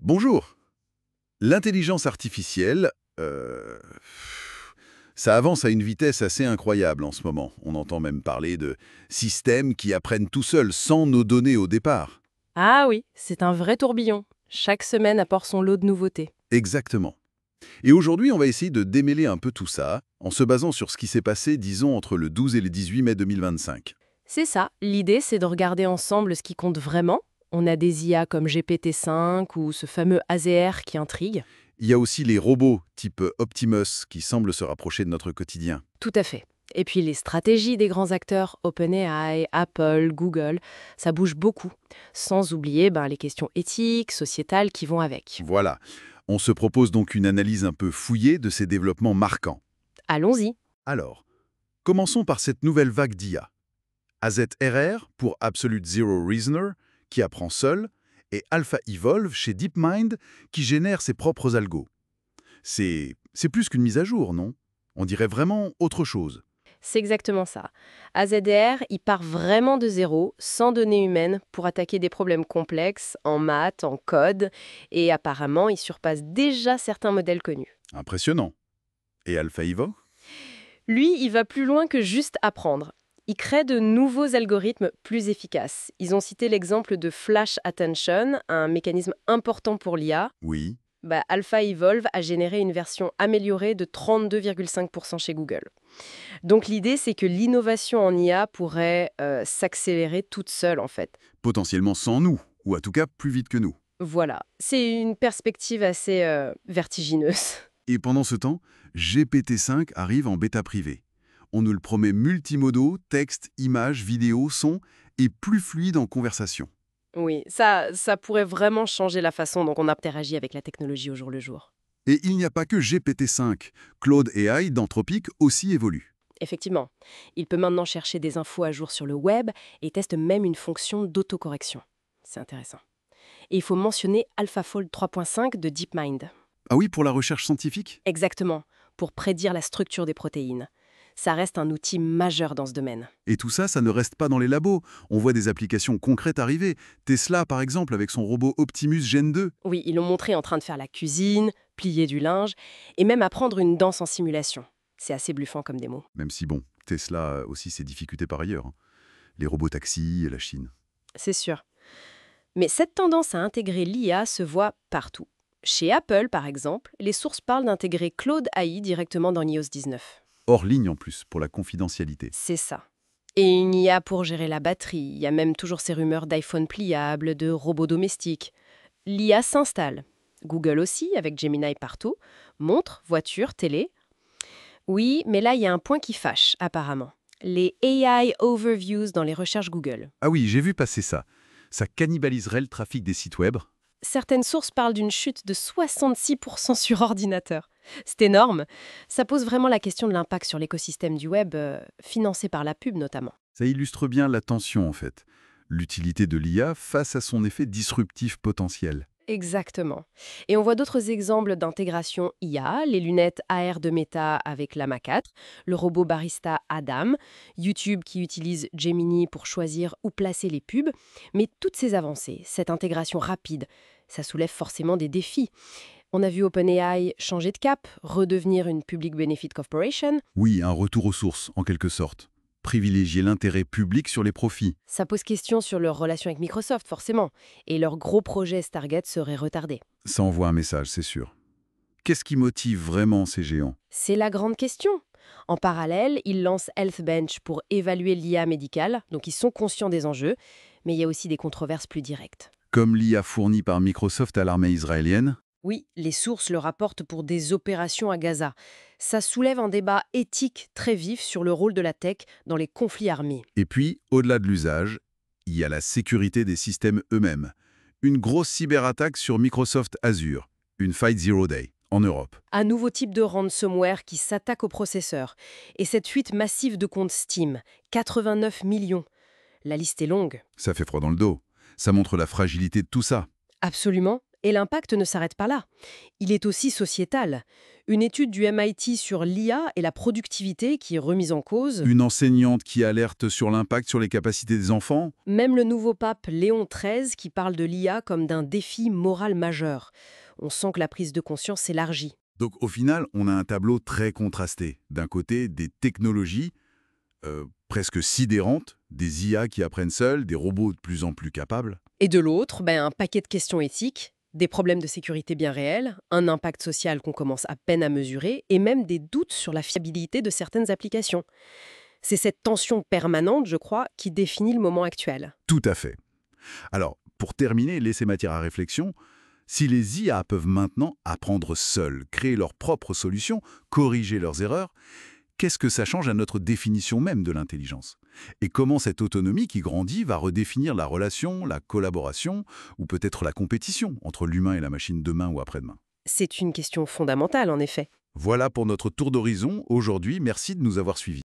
Bonjour. L'intelligence artificielle, euh, ça avance à une vitesse assez incroyable en ce moment. On entend même parler de systèmes qui apprennent tout seuls, sans nos données au départ. Ah oui, c'est un vrai tourbillon. Chaque semaine apporte son lot de nouveautés. Exactement. Et aujourd'hui, on va essayer de démêler un peu tout ça, en se basant sur ce qui s'est passé, disons, entre le 12 et le 18 mai 2025. C'est ça, l'idée c'est de regarder ensemble ce qui compte vraiment. On a des IA comme GPT-5 ou ce fameux AZR qui intrigue. Il y a aussi les robots, type Optimus, qui semblent se rapprocher de notre quotidien. Tout à fait. Et puis les stratégies des grands acteurs, OpenAI, Apple, Google, ça bouge beaucoup. Sans oublier les questions éthiques, sociétales qui vont avec. Voilà. On se propose donc une analyse un peu fouillée de ces développements marquants. Allons-y. Alors, commençons par cette nouvelle vague d'IA. AZRR pour Absolute Zero Reasoner, qui apprend seul, et Alpha Evolve chez DeepMind, qui génère ses propres algos. C'est plus qu'une mise à jour, non? On dirait vraiment autre chose. C'est exactement ça. AZR, il part vraiment de zéro, sans données humaines, pour attaquer des problèmes complexes en maths, en code, et apparemment, il surpasse déjà certains modèles connus. Impressionnant. Et Alpha Evo? Lui, il va plus loin que juste apprendre. Il crée de nouveaux algorithmes plus efficaces. Ils ont cité l'exemple de Flash Attention, un mécanisme important pour l'IA. Oui. Alpha Evolve a généré une version améliorée de 32,5% chez Google. Donc l'idée, c'est que l'innovation en IA pourrait s'accélérer toute seule, en fait. Potentiellement sans nous, ou à tout cas plus vite que nous. Voilà, c'est une perspective assez vertigineuse. Et pendant ce temps, GPT-5 arrive en bêta privée. On nous le promet multimodaux, texte, images, vidéos, sons, et plus fluide en conversation. Oui, ça pourrait vraiment changer la façon dont on interagit avec la technologie au jour le jour. Et il n'y a pas que GPT-5. Claude AI d'Anthropic aussi évolue. Effectivement, il peut maintenant chercher des infos à jour sur le web et teste même une fonction d'autocorrection. C'est intéressant. Et il faut mentionner AlphaFold 3.5 de DeepMind. Ah oui, pour la recherche scientifique? Exactement, pour prédire la structure des protéines. Ça reste un outil majeur dans ce domaine. Et tout ça, ça ne reste pas dans les labos. On voit des applications concrètes arriver. Tesla, par exemple, avec son robot Optimus Gen 2. Oui, ils l'ont montré en train de faire la cuisine, plier du linge, et même apprendre une danse en simulation. C'est assez bluffant comme démo. Même si, bon, Tesla a aussi ses difficultés par ailleurs. Les robots taxis et la Chine. C'est sûr. Mais cette tendance à intégrer l'IA se voit partout. Chez Apple, par exemple, les sources parlent d'intégrer Claude AI directement dans iOS 19. Hors ligne en plus, pour la confidentialité. C'est ça. Et une IA pour gérer la batterie. Il y a même toujours ces rumeurs d'iPhone pliables, de robots domestiques. L'IA s'installe. Google aussi, avec Gemini partout. Montres, voitures, télé. Oui, mais là, il y a un point qui fâche, apparemment. Les AI overviews dans les recherches Google. Ah oui, j'ai vu passer ça. Ça cannibaliserait le trafic des sites web. Certaines sources parlent d'une chute de 66% sur ordinateur. C'est énorme. Ça pose vraiment la question de l'impact sur l'écosystème du web, financé par la pub notamment. Ça illustre bien la tension en fait. L'utilité de l'IA face à son effet disruptif potentiel. Exactement. Et on voit d'autres exemples d'intégration IA, les lunettes AR de Meta avec Llama 4, le robot barista Adam, YouTube qui utilise Gemini pour choisir où placer les pubs. Mais toutes ces avancées, cette intégration rapide, ça soulève forcément des défis. On a vu OpenAI changer de cap, redevenir une Public Benefit Corporation. Oui, un retour aux sources, en quelque sorte. Privilégier l'intérêt public sur les profits. Ça pose question sur leur relation avec Microsoft, forcément, et leur gros projet Stargate serait retardé. Ça envoie un message, c'est sûr. Qu'est-ce qui motive vraiment ces géants? C'est la grande question. En parallèle, ils lancent HealthBench pour évaluer l'IA médicale, donc ils sont conscients des enjeux, mais il y a aussi des controverses plus directes. Comme l'IA fournie par Microsoft à l'armée israélienne? Oui, les sources le rapportent pour des opérations à Gaza. Ça soulève un débat éthique très vif sur le rôle de la tech dans les conflits armés. Et puis, au-delà de l'usage, il y a la sécurité des systèmes eux-mêmes. Une grosse cyberattaque sur Microsoft Azure, une faille Zero Day, en Europe. Un nouveau type de ransomware qui s'attaque aux processeurs. Et cette fuite massive de comptes Steam, 89 millions. La liste est longue. Ça fait froid dans le dos. Ça montre la fragilité de tout ça. Absolument. Et l'impact ne s'arrête pas là. Il est aussi sociétal. Une étude du MIT sur l'IA et la productivité qui est remise en cause. Une enseignante qui alerte sur l'impact sur les capacités des enfants. Même le nouveau pape Léon XIII qui parle de l'IA comme d'un défi moral majeur. On sent que la prise de conscience s'élargit. Donc au final, on a un tableau très contrasté. D'un côté, des technologies presque sidérantes, des IA qui apprennent seuls, des robots de plus en plus capables. Et de l'autre, un paquet de questions éthiques, des problèmes de sécurité bien réels, un impact social qu'on commence à peine à mesurer, et même des doutes sur la fiabilité de certaines applications. C'est cette tension permanente, je crois, qui définit le moment actuel. Tout à fait. Alors, pour terminer, laisser matière à réflexion, si les IA peuvent maintenant apprendre seules, créer leurs propres solutions, corriger leurs erreurs, qu'est-ce que ça change à notre définition même de l'intelligence? Et comment cette autonomie qui grandit va redéfinir la relation, la collaboration, ou peut-être la compétition entre l'humain et la machine demain ou après-demain? C'est une question fondamentale, en effet. Voilà pour notre tour d'horizon. Aujourd'hui, merci de nous avoir suivis.